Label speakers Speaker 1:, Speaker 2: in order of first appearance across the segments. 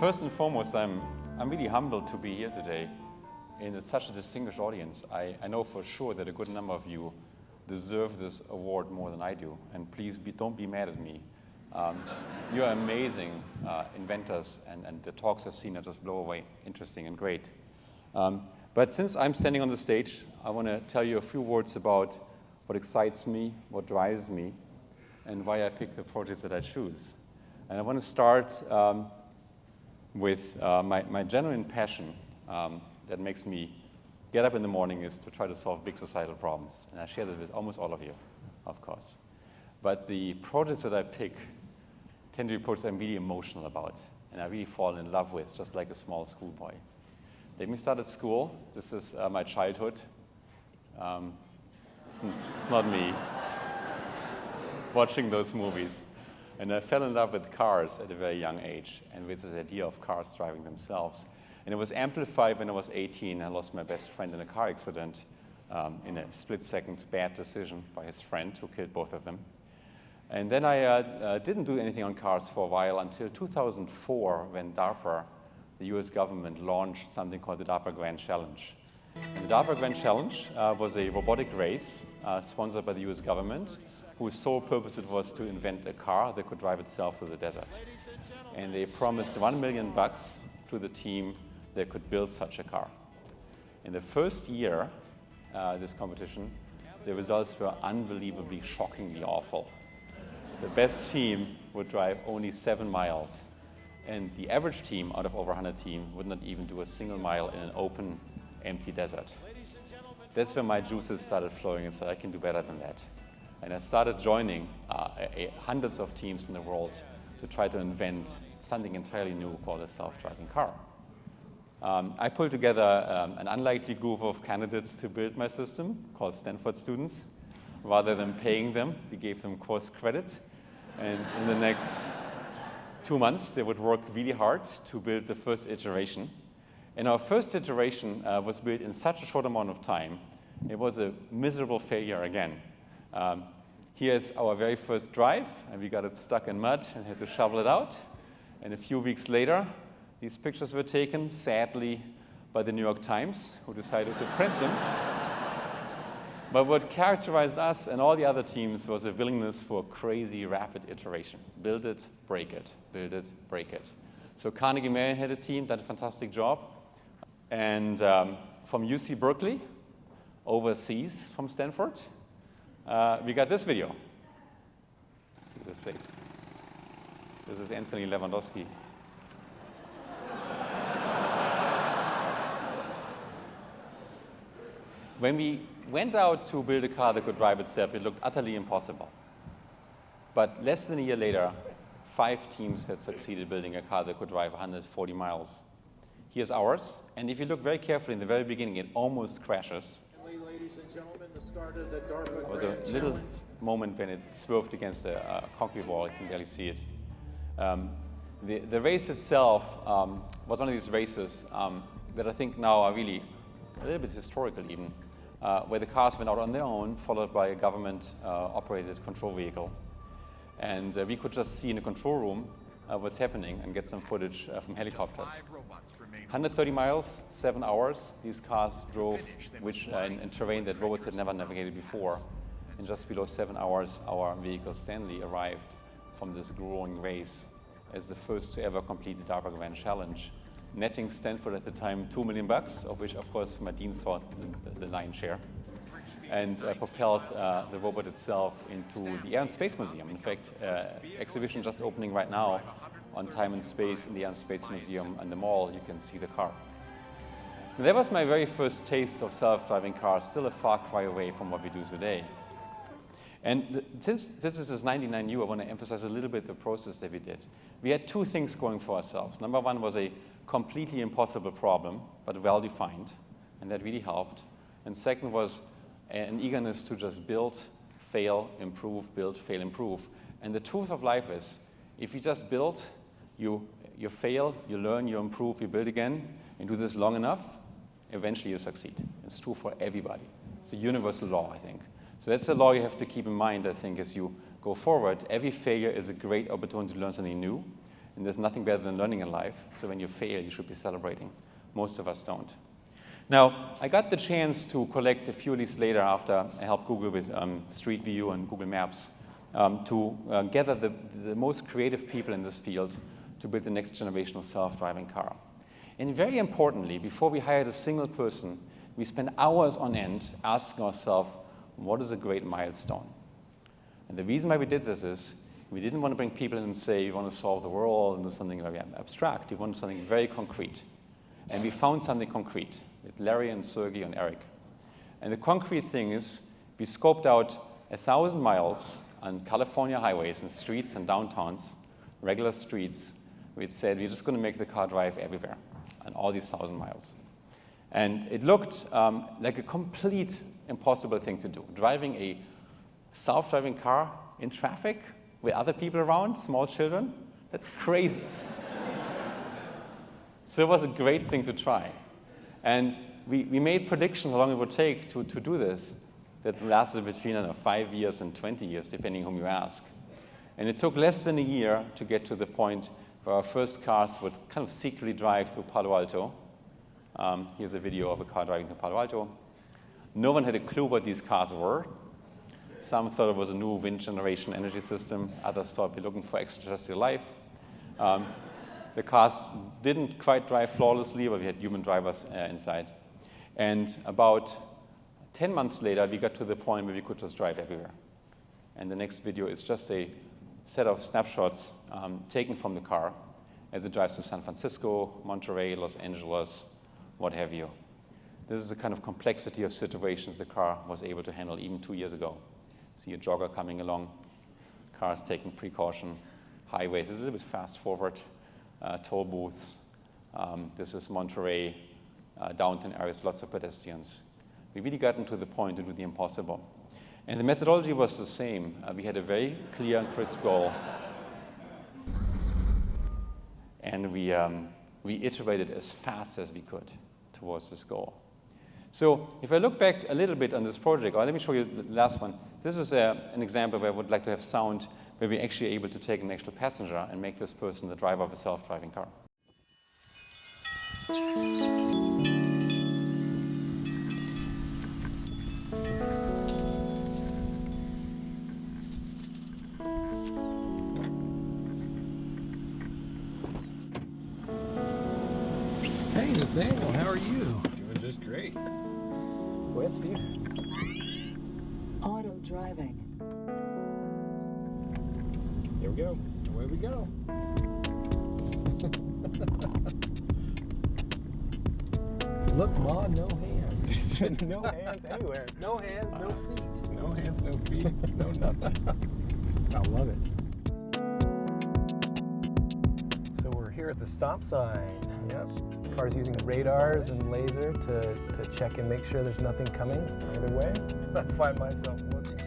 Speaker 1: First and foremost, I'm really humbled to be here today in such a distinguished audience. I know for sure that a good number of you deserve this award more than I do, and please don't be mad at me. You are amazing inventors, and the talks I've seen are just blow away, interesting and great. But since I'm standing on the stage, I want to tell you a few words about what excites me, what drives me, and why I pick the projects that I choose. And I want to start with my genuine passion that makes me get up in the morning is to try to solve big societal problems. And I share this with almost all of you, of course. But the projects that I pick tend to be projects I'm really emotional about and I really fall in love with, just like a small schoolboy. Let me start at school. This is my childhood. It's not me watching those movies. And I fell in love with cars at a very young age and with this idea of cars driving themselves. And it was amplified when I was 18. I lost my best friend in a car accident in a split-second bad decision by his friend who killed both of them. And then I didn't do anything on cars for a while until 2004 when DARPA, the US government, launched something called the DARPA Grand Challenge. And the DARPA Grand Challenge was a robotic race sponsored by the US government whose sole purpose it was to invent a car that could drive itself through the desert. And they promised $1 million to the team that could build such a car. In the first year, this competition, the results were unbelievably, shockingly awful. The best team would drive only 7 miles. And the average team out of over 100 teams would not even do a single mile in an open, empty desert. That's when my juices started flowing and said, I can do better than that. And I started joining hundreds of teams in the world to try to invent something entirely new called a self-driving car. I pulled together an unlikely group of candidates to build my system called Stanford students. Rather than paying them, we gave them course credit. And in the next 2 months, they would work really hard to build the first iteration. And our first iteration was built in such a short amount of time, it was a miserable failure again. Here's our very first drive, and we got it stuck in mud and had to shovel it out. And a few weeks later, these pictures were taken, sadly, by the New York Times, who decided to print them. But what characterized us and all the other teams was a willingness for crazy, rapid iteration. Build it, break it, build it, break it. So Carnegie Mellon had a team, did a fantastic job. And from UC Berkeley, overseas from Stanford, we got this video. Let's see this face. This is Anthony Lewandowski. When we went out to build a car that could drive itself, it looked utterly impossible. But less than a year later, 5 teams had succeeded building a car that could drive 140 miles. Here's ours. And if you look very carefully in the very beginning, it almost crashes.
Speaker 2: Ladies and gentlemen, the start of the DARPA
Speaker 1: There was
Speaker 2: Grand
Speaker 1: a little
Speaker 2: Challenge.
Speaker 1: moment when it swerved against a concrete wall. You can barely see it. The race itself was one of these races that I think now are really a little bit historical even, where the cars went out on their own, followed by a government-operated control vehicle. And we could just see in the control room what's happening and get some footage from helicopters. 130 miles, 7 hours, these cars drove in terrain that robots had never navigated before. In just below 7 hours, our vehicle Stanley arrived from this growing race as the first to ever complete the DARPA Grand Challenge, netting Stanford at the time $2 million, of which, of course, my dean saw the lion's share, and propelled the robot itself into the Air and Space Museum. In fact, exhibition just opening right now on time and space in the Air and Space Museum and the mall. You can see the car. And that was my very first taste of self-driving cars, still a far cry away from what we do today. And since this is 99U, I want to emphasize a little bit the process that we did. We had 2 things going for ourselves. Number one was a completely impossible problem, but well-defined, and that really helped. And second was an eagerness to just build, fail, improve, build, fail, improve. And the truth of life is, if you just build, you fail, you learn, you improve, you build again, and do this long enough, eventually you succeed. It's true for everybody. It's a universal law, I think. So that's the law you have to keep in mind, I think, as you go forward. Every failure is a great opportunity to learn something new. And there's nothing better than learning in life. So when you fail, you should be celebrating. Most of us don't. Now, I got the chance to collect a few weeks later after I helped Google with Street View and Google Maps to gather the most creative people in this field to build the next generation of self-driving car. And very importantly, before we hired a single person, we spent hours on end asking ourselves, what is a great milestone? And the reason why we did this is we didn't want to bring people in and say, you want to solve the world and do something very abstract. We wanted something very concrete. And we found something concrete with Larry and Sergey and Eric. And the concrete thing is we scoped out 1,000 miles on California highways and streets and downtowns, regular streets. We said we're just going to make the car drive everywhere on all these 1,000 miles. And it looked like a complete impossible thing to do. Driving a self-driving car in traffic with other people around, small children, that's crazy. So it was a great thing to try. And we made predictions how long it would take to do this that lasted between, I don't know, 5 years and 20 years, depending whom you ask. And it took less than a year to get to the point where our first cars would kind of secretly drive through Palo Alto. Here's a video of a car driving through Palo Alto. No one had a clue what these cars were. Some thought it was a new wind generation energy system. Others thought we're looking for extraterrestrial life. The cars didn't quite drive flawlessly, but we had human drivers inside. And about 10 months later, we got to the point where we could just drive everywhere. And the next video is just a set of snapshots taken from the car as it drives to San Francisco, Monterey, Los Angeles, what have you. This is the kind of complexity of situations the car was able to handle even 2 years ago. See a jogger coming along, cars taking precaution, highways, it's a little bit fast forward, toll booths. This is Monterey, downtown areas, lots of pedestrians. We really gotten to the point to do the impossible. And the methodology was the same. We had a very clear and crisp goal. And we iterated as fast as we could towards this goal. So if I look back a little bit on this project, or let me show you the last one. This is an example where I would like to have sound where we're actually able to take an actual passenger and make this person the driver of a self-driving car.
Speaker 3: Hey, Nathaniel, how are you? Doing just great. Go ahead, Steve.
Speaker 4: Auto driving.
Speaker 3: Here we go. Away we go. Look, Ma, no hands.
Speaker 5: No hands anywhere.
Speaker 3: No hands, no feet.
Speaker 5: No hands, no feet, no nothing.
Speaker 3: I love it. So we're here at the stop sign. Yep. Car's using radars and laser to check and make sure there's nothing coming either way. I find myself looking.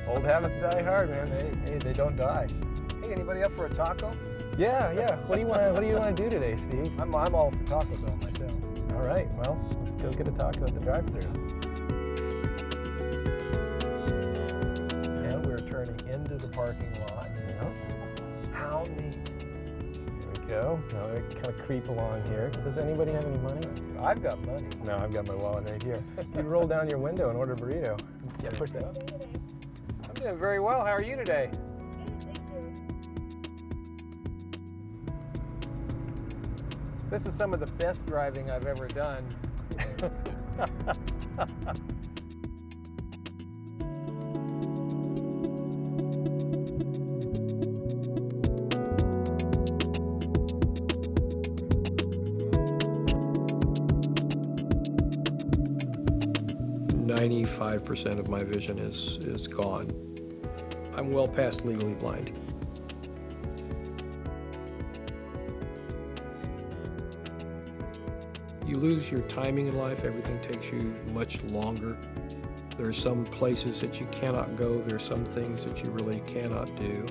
Speaker 3: Old habits die hard, man. They don't die. Hey, anybody up for a taco? Yeah. What do you want to do today, Steve? I'm all for Taco Bell myself. All right. Well, let's go get a taco at the drive-thru. And we're turning into the parking lot. Yep. How neat. Go. Now they kind of creep along here. Does anybody have any money? I've got money. No, I've got my wallet right here. You roll down your window and order a burrito. Yeah, push that up. I'm doing very well. How are you today? This is some of the best driving I've ever done.
Speaker 6: 95% of my vision is gone. I'm well past legally blind. You lose your timing in life, everything takes you much longer. There are some places that you cannot go, there are some things that you really cannot do.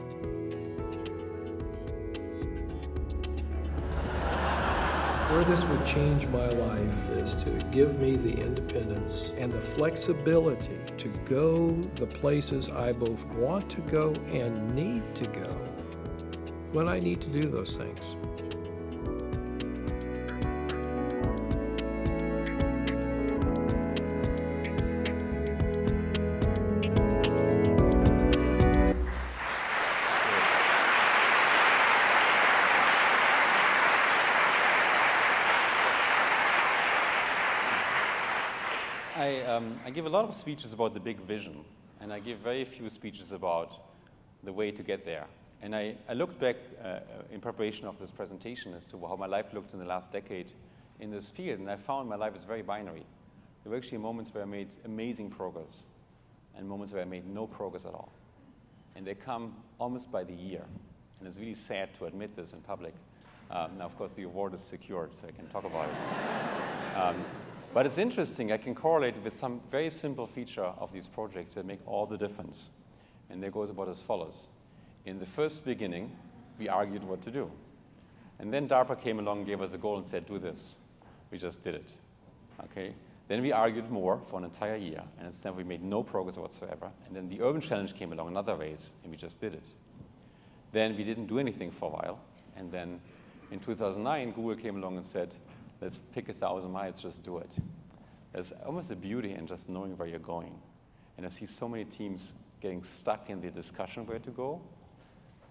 Speaker 6: Where this would change my life is to give me the independence and the flexibility to go the places I both want to go and need to go when I need to do those things.
Speaker 1: I give a lot of speeches about the big vision, and I give very few speeches about the way to get there. And I looked back in preparation of this presentation as to how my life looked in the last decade in this field, and I found my life is very binary. There were actually moments where I made amazing progress and moments where I made no progress at all. And they come almost by the year. And it's really sad to admit this in public. Now, of course, the award is secured, so I can talk about it. But it's interesting. I can correlate with some very simple feature of these projects that make all the difference. And it goes about as follows. In the first beginning, we argued what to do. And then DARPA came along and gave us a goal and said, do this. We just did it. Okay? Then we argued more for an entire year, and at Stanford we made no progress whatsoever. And then the urban challenge came along another race, and we just did it. Then we didn't do anything for a while, and then in 2009, Google came along and said, let's pick 1,000 miles, just do it. There's almost a beauty in just knowing where you're going. And I see so many teams getting stuck in the discussion where to go.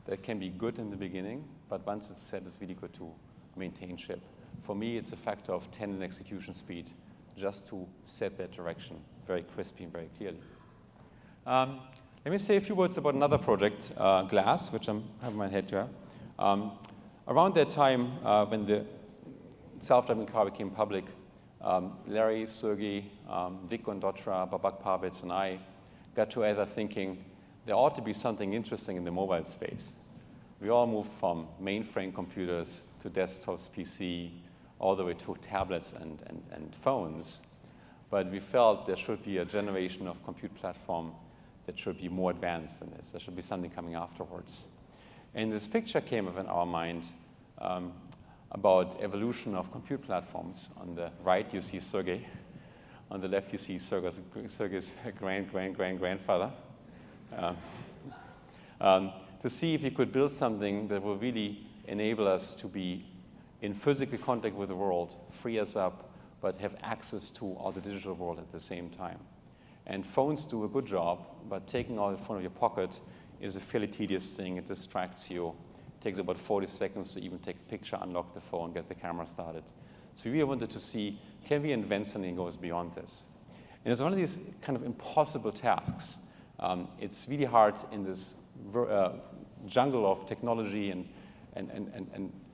Speaker 1: That can be good in the beginning, but once it's set, it's really good to maintain ship. For me, it's a factor of 10 in execution speed, just to set that direction very crisply and very clearly. Let me say a few words about another project, GLASS, which I have in my head here. Around that time, when the self-driving car became public, Larry, Sergey, Vic Gondotra, Babak Parvitz, and I got together thinking there ought to be something interesting in the mobile space. We all moved from mainframe computers to desktops, PC, all the way to tablets and phones. But we felt there should be a generation of compute platform that should be more advanced than this. There should be something coming afterwards. And this picture came up in our mind about evolution of compute platforms. On the right, you see Sergey. On the left, you see Sergey's grandfather. To see if you could build something that will really enable us to be in physical contact with the world, free us up, but have access to all the digital world at the same time. And phones do a good job, but taking out the phone of your pocket is a fairly tedious thing. It distracts you. It takes about 40 seconds to even take a picture, unlock the phone, get the camera started. So we really wanted to see, can we invent something that goes beyond this? And it's one of these kind of impossible tasks. It's really hard in this jungle of technology and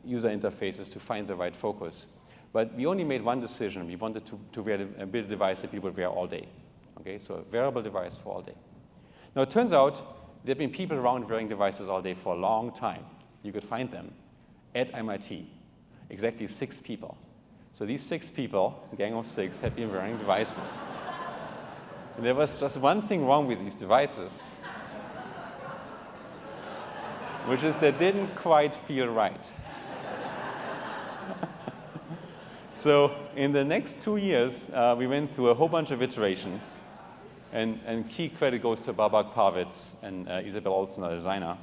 Speaker 1: user interfaces to find the right focus. But we only made one decision. We wanted to build a device that people would wear all day. Okay, so a wearable device for all day. Now, it turns out there have been people around wearing devices all day for a long time. You could find them at MIT, exactly 6 people. So these 6 people, a gang of 6, had been wearing devices. And there was just one thing wrong with these devices, which is they didn't quite feel right. So in the next 2 years, we went through a whole bunch of iterations. And key credit goes to Babak Parvitz and Isabel Olsen, our designer,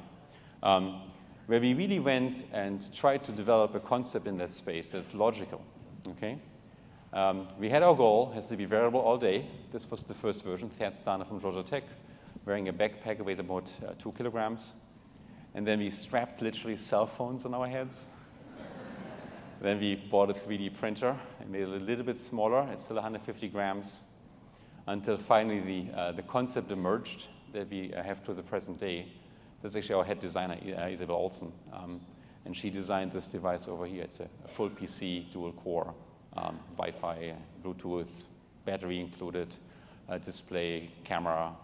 Speaker 1: where we really went and tried to develop a concept in that space that's logical. Okay? We had our goal, has to be wearable all day. This was the first version, Thad Starner from Georgia Tech, wearing a backpack that weighs about 2 kilograms. And then we strapped literally cell phones on our heads. Then we bought a 3D printer and made it a little bit smaller. It's still 150 grams. Until finally the concept emerged that we have to the present day. That's actually our head designer, Isabel Olsen. And she designed this device over here. It's a full PC, dual core, Wi-Fi, Bluetooth, battery included, display, camera,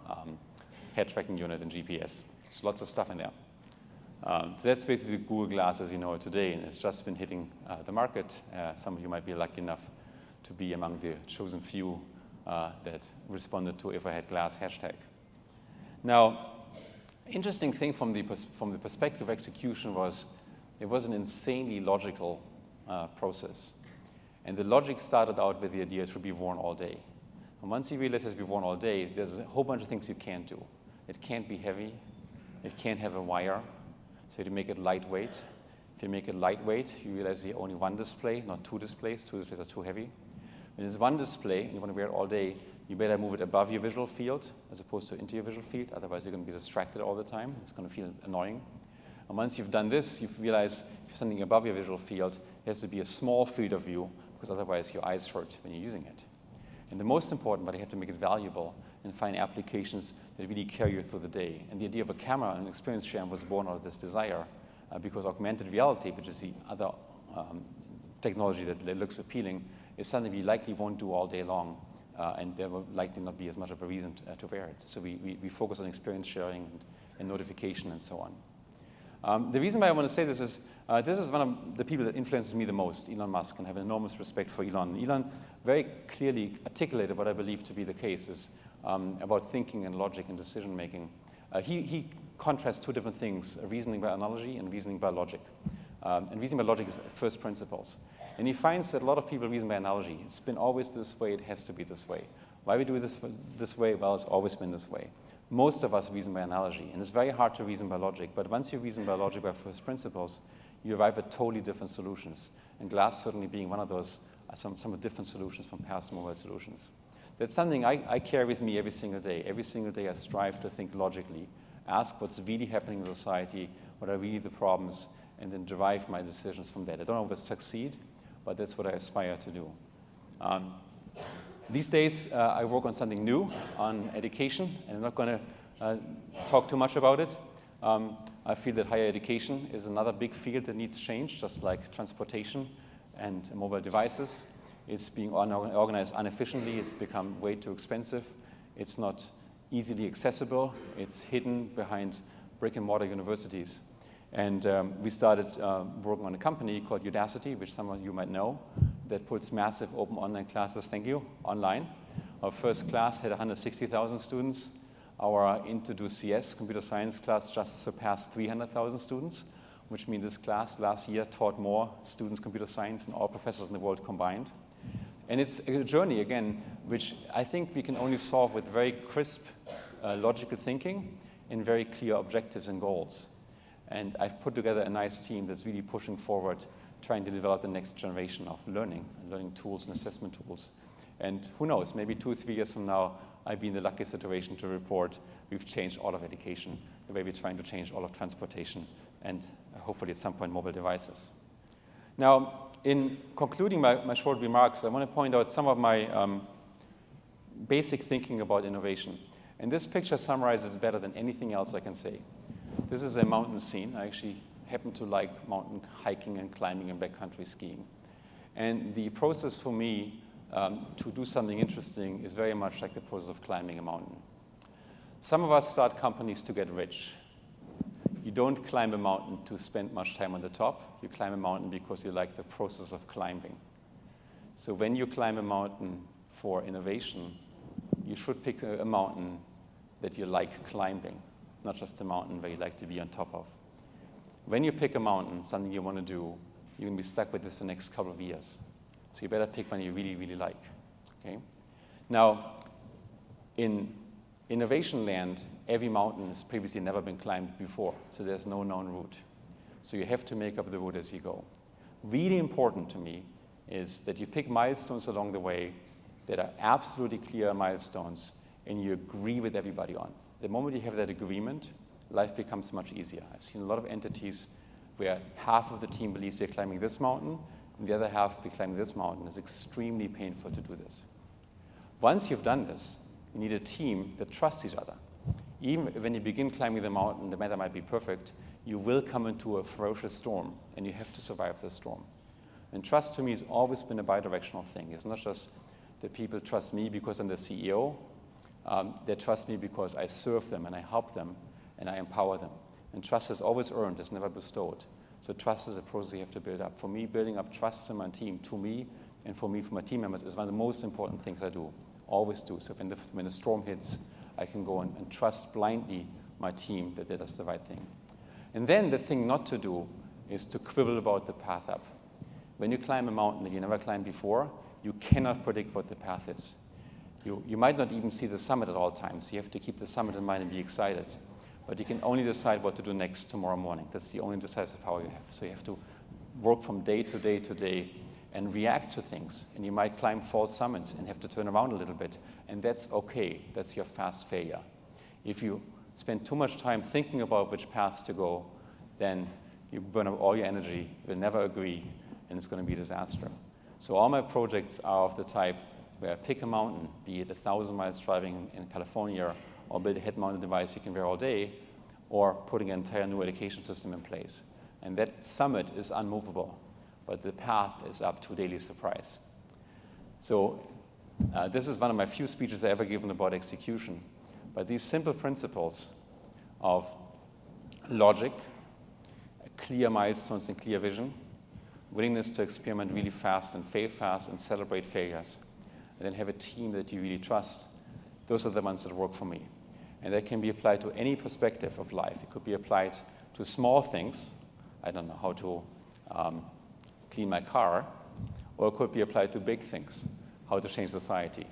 Speaker 1: head tracking unit, and GPS. So lots of stuff in there. So that's basically Google Glass as you know it today, and it's just been hitting the market. Some of you might be lucky enough to be among the chosen few that responded to if I had glass hashtag. Now, interesting thing from the perspective of execution was it was an insanely logical process. And the logic started out with the idea it should be worn all day. And once you realize it has to be worn all day, there's a whole bunch of things you can't do. It can't be heavy. It can't have a wire. So to make it lightweight. If you make it lightweight, you realize you have only one display, not two displays. Two displays are too heavy. When there's one display and you want to wear it all day, you better move it above your visual field as opposed to into your visual field. Otherwise, you're going to be distracted all the time. It's going to feel annoying. And once you've done this, you realize if something above your visual field, it has to be a small field of view, because otherwise your eyes hurt when you're using it. And the most important, but you have to make it valuable and find applications that really carry you through the day. And the idea of a camera and experience sharing was born out of this desire, because augmented reality, which is the other technology that looks appealing, is something we likely won't do all day long, and there will likely not be as much of a reason to wear it. So we focus on experience sharing and notification and so on. The reason why I want to say this is one of the people that influences me the most, Elon Musk, and I have enormous respect for Elon. Elon very clearly articulated what I believe to be the case is about thinking and logic and decision making. He contrasts two different things, reasoning by analogy and reasoning by logic. And reasoning by logic is first principles. And he finds that a lot of people reason by analogy. It's been always this way, it has to be this way. Why we do it this way? Well, it's always been this way. Most of us reason by analogy, and it's very hard to reason by logic, but once you reason by logic by first principles, you arrive at totally different solutions. And glass certainly being one of those, some of the different solutions from past mobile solutions. That's something I carry with me every single day. Every single day I strive to think logically, ask what's really happening in society, what are really the problems, and then derive my decisions from that. I don't always succeed, but that's what I aspire to do. These days, I work on something new, on education, and I'm not going to talk too much about it. I feel that higher education is another big field that needs change, just like transportation and mobile devices. It's being organized inefficiently. It's become way too expensive. It's not easily accessible. It's hidden behind brick-and-mortar universities. And we started working on a company called Udacity, which some of you might know, that puts massive open online classes, thank you, online. Our first class had 160,000 students. Our Introduce CS, computer science class, just surpassed 300,000 students, which means this class last year taught more students computer science than all professors in the world combined. And it's a journey, again, which I think we can only solve with very crisp, logical thinking and very clear objectives and goals. And I've put together a nice team that's really pushing forward, trying to develop the next generation of learning tools and assessment tools. And who knows, maybe 2 or 3 years from now, I'll be in the lucky situation to report we've changed all of education, the way we're trying to change all of transportation, and hopefully at some point mobile devices. Now, in concluding my short remarks, I want to point out some of my basic thinking about innovation. And this picture summarizes it better than anything else I can say. This is a mountain scene. I actually happen to like mountain hiking and climbing and backcountry skiing. And the process for me to do something interesting is very much like the process of climbing a mountain. Some of us start companies to get rich. You don't climb a mountain to spend much time on the top. You climb a mountain because you like the process of climbing. So when you climb a mountain for innovation, you should pick a mountain that you like climbing, not just a mountain where you like to be on top of. When you pick a mountain, something you want to do, you're going to be stuck with this for the next couple of years. So you better pick one you really, really like. Okay? Now, in innovation land, every mountain has previously never been climbed before, so there's no known route. So you have to make up the route as you go. Really important to me is that you pick milestones along the way that are absolutely clear milestones and you agree with everybody on. The moment you have that agreement, life becomes much easier. I've seen a lot of entities where half of the team believes they're climbing this mountain, and the other half be climbing this mountain. It's extremely painful to do this. Once you've done this, you need a team that trusts each other. Even when you begin climbing the mountain, the weather might be perfect, you will come into a ferocious storm, and you have to survive the storm. And trust to me has always been a bidirectional thing. It's not just that people trust me because I'm the CEO. They trust me because I serve them and I help them and I empower them. And trust is always earned, it's never bestowed. So trust is a process you have to build up. For me, building up trust in my team, to me and for me, for my team members, is one of the most important things I do, always do. So when the storm hits, I can go and trust blindly my team that that's the right thing. And then the thing not to do is to quibble about the path up. When you climb a mountain that you never climbed before, you cannot predict what the path is. You might not even see the summit at all times. You have to keep the summit in mind and be excited. but you can only decide what to do next tomorrow morning. That's the only decisive power you have. So you have to work from day to day to day and react to things. And you might climb false summits and have to turn around a little bit. And that's okay. That's your fast failure. If you spend too much time thinking about which path to go, then you burn up all your energy, you'll never agree, and it's going to be a disaster. So all my projects are of the type where I pick a mountain, be it 1,000 miles driving in California, or build a head-mounted device you can wear all day, or putting an entire new education system in place. And that summit is unmovable, but the path is up to daily surprise. So this is one of my few speeches I ever given about execution. But these simple principles of logic, clear milestones and clear vision, willingness to experiment really fast and fail fast and celebrate failures, and then have a team that you really trust, those are the ones that work for me. And that can be applied to any perspective of life. It could be applied to small things. I don't know how to clean my car, or it could be applied to big things, how to change society.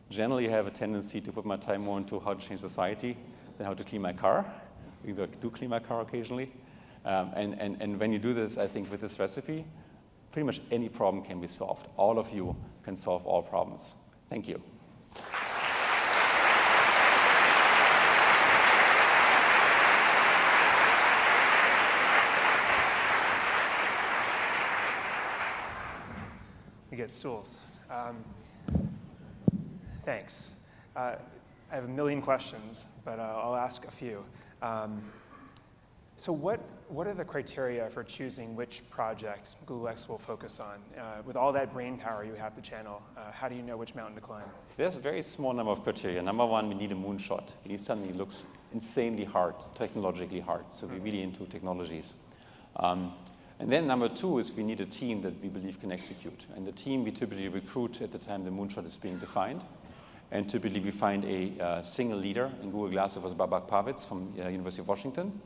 Speaker 1: Generally, I have a tendency to put my time more into how to change society than how to clean my car. I do clean my car occasionally. And when you do this, I think with this recipe, pretty much any problem can be solved. All of you can solve all problems. Thank you.
Speaker 5: We get stools. Thanks. I have a million questions, but I'll ask a few. So what are the criteria for choosing which project Google X will focus on? With all that brain power you have to channel, how do you know which mountain to climb?
Speaker 1: There's a very small number of criteria. Number one, we need a moonshot. We need something that looks insanely hard, technologically hard. So we're really into technologies. And then number two is we need a team that we believe can execute. And the team we typically recruit at the time the moonshot is being defined. And typically we find a single leader. In Google Glass, it was Babak Pavitz from University of Washington.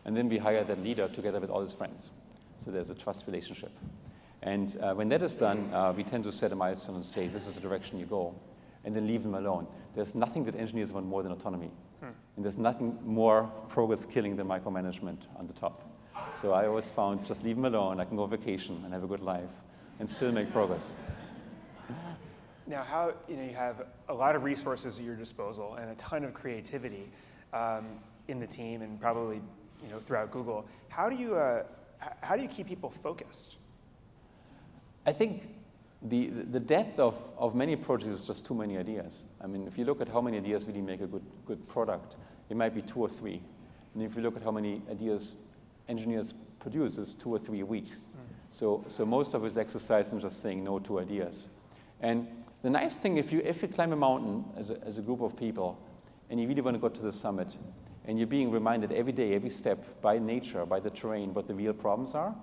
Speaker 1: And then we hire that leader together with all his friends. So there's a trust relationship. And when that is done, we tend to set a milestone and say, this is the direction you go, and then leave them alone. There's nothing that engineers want more than autonomy. And there's nothing more progress killing than micromanagement on the top. So I always found, just leave them alone. I can go on vacation and have a good life and still make progress.
Speaker 5: Now, you have a lot of resources at your disposal and a ton of creativity in the team and probably throughout Google. How do you keep people focused?
Speaker 1: I think the death of many projects is just too many ideas. I mean, if you look at how many ideas really make a good product, it might be 2 or 3. And if you look at how many ideas engineers produce, it's 2 or 3 a week. So most of it is exercise in just saying no to ideas. And the nice thing, if you climb a mountain as a group of people, and you really want to go to the summit, and you're being reminded every day, every step, by nature, by the terrain, what the real problems are,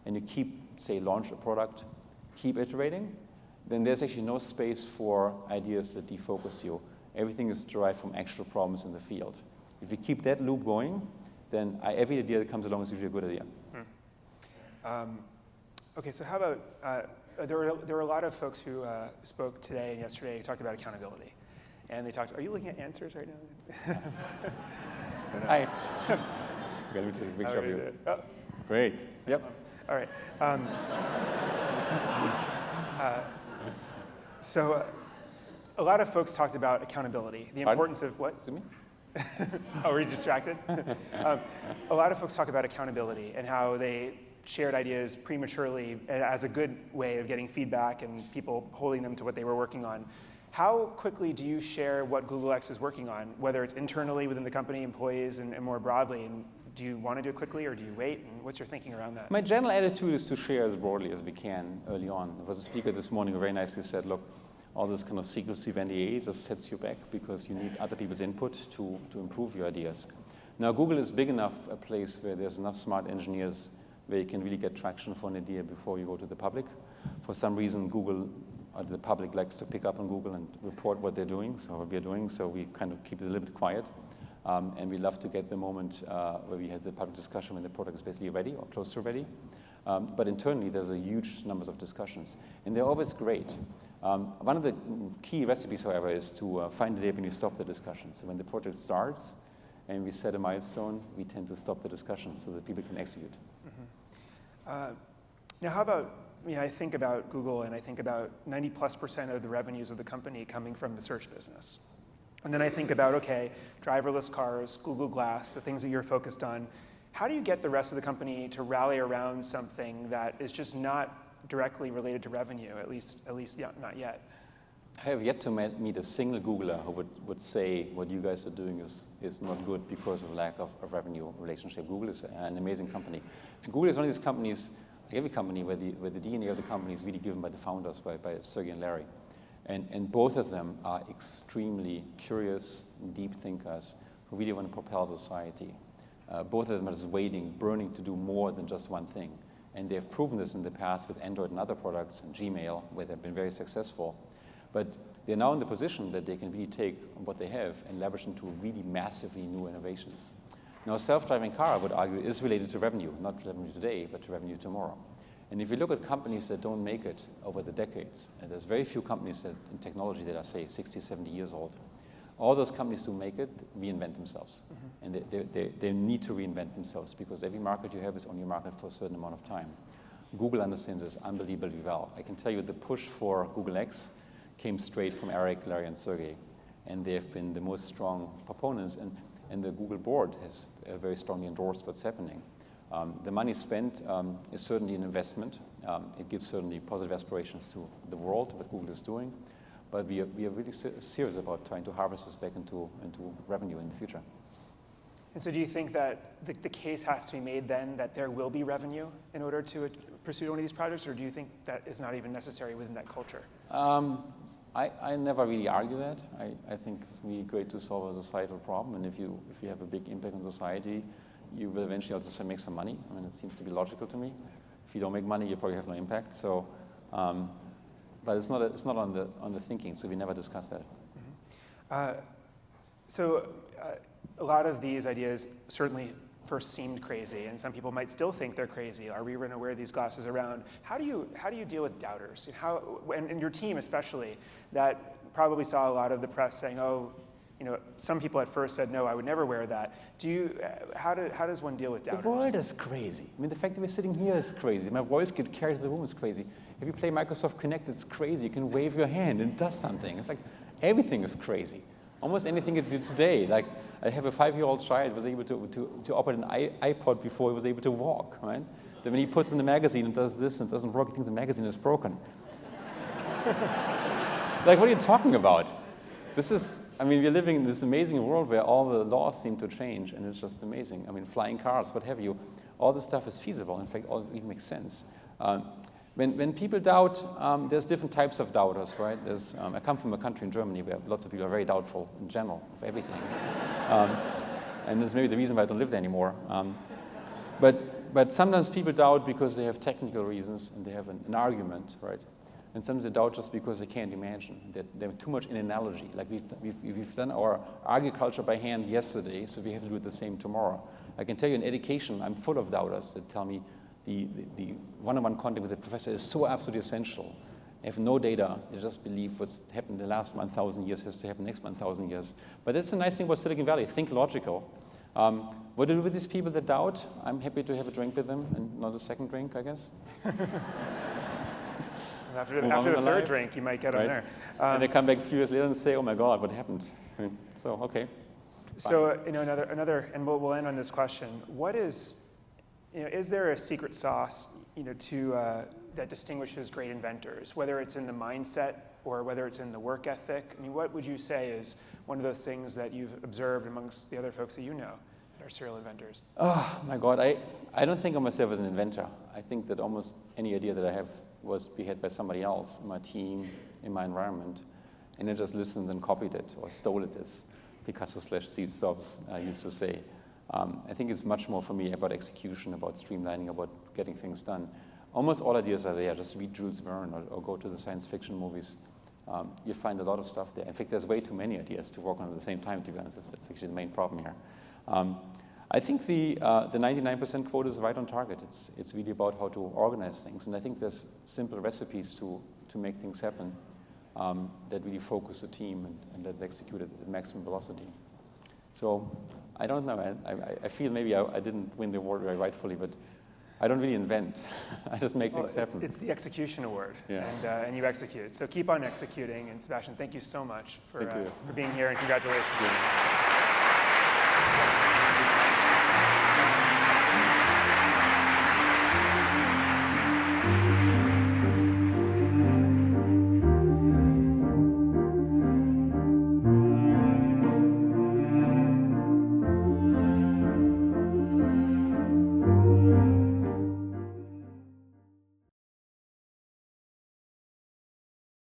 Speaker 1: and you keep, say, launch a product, keep iterating, then there's actually no space for ideas that defocus you. Everything is derived from actual problems in the field. If you keep that loop going, then every idea that comes along is usually a good idea.
Speaker 5: Okay, so how about, there were a lot of folks who spoke today and yesterday who talked about accountability. And they talked, are you looking at answers right now?
Speaker 1: Hi. Let me take a picture of you.
Speaker 5: Oh.
Speaker 1: Great. Yep.
Speaker 5: All right. So a lot of folks talked about accountability, the importance of what?
Speaker 1: Excuse me?
Speaker 5: Oh, were you distracted? A lot of folks talk about accountability and how they shared ideas prematurely as a good way of getting feedback and people holding them to what they were working on. How quickly do you share what Google X is working on, whether it's internally within the company, employees, and more broadly? And do you want to do it quickly, or do you wait? And what's your thinking around that?
Speaker 1: My general attitude is to share as broadly as we can early on. There was a speaker this morning who very nicely said, look, all this kind of secrecy of NDA just sets you back because you need other people's input to improve your ideas. Now, Google is big enough a place where there's enough smart engineers where you can really get traction for an idea before you go to the public. For some reason, Google, or the public likes to pick up on Google and report what they're doing, so what we're doing, so we kind of keep it a little bit quiet. And we love to get the moment where we have the public discussion when the product is basically ready or close to ready. But internally, there's a huge numbers of discussions, and they're always great. One of the key recipes, however, is to find the day when you stop the discussion. So when the project starts, and we set a milestone, we tend to stop the discussion so that people can execute.
Speaker 5: Now, how about, I think about Google, and I think about 90+% of the revenues of the company coming from the search business. And then I think about, okay, driverless cars, Google Glass, the things that you're focused on. How do you get the rest of the company to rally around something that is just not directly related to revenue, at least not yet?
Speaker 1: I have yet to meet a single Googler who would say what you guys are doing is not good because of lack of revenue relationship. Google is an amazing company. And Google is one of these companies, like every company, where the DNA of the company is really given by the founders, by Sergey and Larry. And both of them are extremely curious, deep thinkers who really want to propel society. Both of them are just waiting, burning to do more than just one thing. And they've proven this in the past with Android and other products, and Gmail, where they've been very successful. But they're now in the position that they can really take what they have and leverage into really massively new innovations. Now, a self-driving car, I would argue, is related to revenue, not revenue today, but to revenue tomorrow. And if you look at companies that don't make it over the decades, and there's very few companies in technology that are, say, 60, 70 years old, all those companies who make it reinvent themselves. And they need to reinvent themselves because every market you have is only a market for a certain amount of time. Google understands this unbelievably well. I can tell you the push for Google X came straight from Eric, Larry, and Sergey. And they have been the most strong proponents. And the Google board has very strongly endorsed what's happening. The money spent is certainly an investment. It gives certainly positive aspirations to the world, what Google is doing. But we are really serious about trying to harvest this back into revenue in the future.
Speaker 5: And so do you think that the case has to be made then that there will be revenue in order to pursue one of these projects, or do you think that is not even necessary within that culture?
Speaker 1: I never really argue that. I think it's really great to solve a societal problem, and if you have a big impact on society, you will eventually also make some money. I mean, it seems to be logical to me. If you don't make money, you probably have no impact. So, but it's not on the thinking, so we never discuss that.
Speaker 5: A lot of these ideas certainly first seemed crazy, and some people might still think they're crazy. Are we going to wear these glasses around? How do you deal with doubters? And your team especially, that probably saw a lot of the press saying, oh, some people at first said, no, I would never wear that. How does one deal with doubters?
Speaker 1: The world is crazy. I mean, the fact that we're sitting here is crazy. My voice gets carried to the room is crazy. If you play Microsoft Connect, it's crazy. You can wave your hand and it does something. It's like everything is crazy. Almost anything you do today. Like I have a 5-year-old child who was able to operate an iPod before he was able to walk, right? Then when he puts in the magazine and does this and doesn't work, he thinks the magazine is broken. Like, what are you talking about? We're living in this amazing world where all the laws seem to change, and it's just amazing. I mean, flying cars, what have you, all this stuff is feasible. In fact, all it even makes sense. When people doubt, there's different types of doubters, right? I come from a country in Germany where lots of people are very doubtful in general of everything. And that's maybe the reason why I don't live there anymore. But sometimes people doubt because they have technical reasons and they have an argument, right? And sometimes they doubt just because they can't imagine. They're too much in analogy. Like we've done our agriculture by hand yesterday, so we have to do it the same tomorrow. I can tell you in education, I'm full of doubters that tell me the one-on-one contact with the professor is so absolutely essential. They have no data. They just believe what's happened in the last 1,000 years has to happen next 1,000 years. But that's the nice thing about Silicon Valley. Think logical. What do we do with these people that doubt? I'm happy to have a drink with them, and not a second drink, I guess.
Speaker 5: After the third drink, you might get them there.
Speaker 1: And they come back a few years later and say, oh my God, what happened? So, okay.
Speaker 5: So, another, and we'll end on this question. What is there a secret sauce, that distinguishes great inventors, whether it's in the mindset or whether it's in the work ethic? I mean, what would you say is one of those things that you've observed amongst the other folks that you know that are serial inventors?
Speaker 1: Oh my God, I don't think of myself as an inventor. I think that almost any idea that I have was beheaded by somebody else in my team, in my environment, and I just listened and copied it or stole it, as Picasso/Steve Jobs used to say. I think it's much more for me about execution, about streamlining, about getting things done. Almost all ideas are there. Just read Jules Verne or go to the science fiction movies. You find a lot of stuff there. In fact, there's way too many ideas to work on at the same time, to be honest. That's actually the main problem here. I think the 99% quote is right on target. It's really about how to organize things. And I think there's simple recipes to make things happen that really focus the team and that execute it at maximum velocity. So I don't know. I feel maybe I didn't win the award very rightfully, but I don't really invent. I just make things happen.
Speaker 5: It's the execution award,
Speaker 1: Yeah.
Speaker 5: and you execute. So keep on executing. And Sebastian, thank you so much for
Speaker 1: Thank you.
Speaker 5: being here, and congratulations.
Speaker 1: Yeah.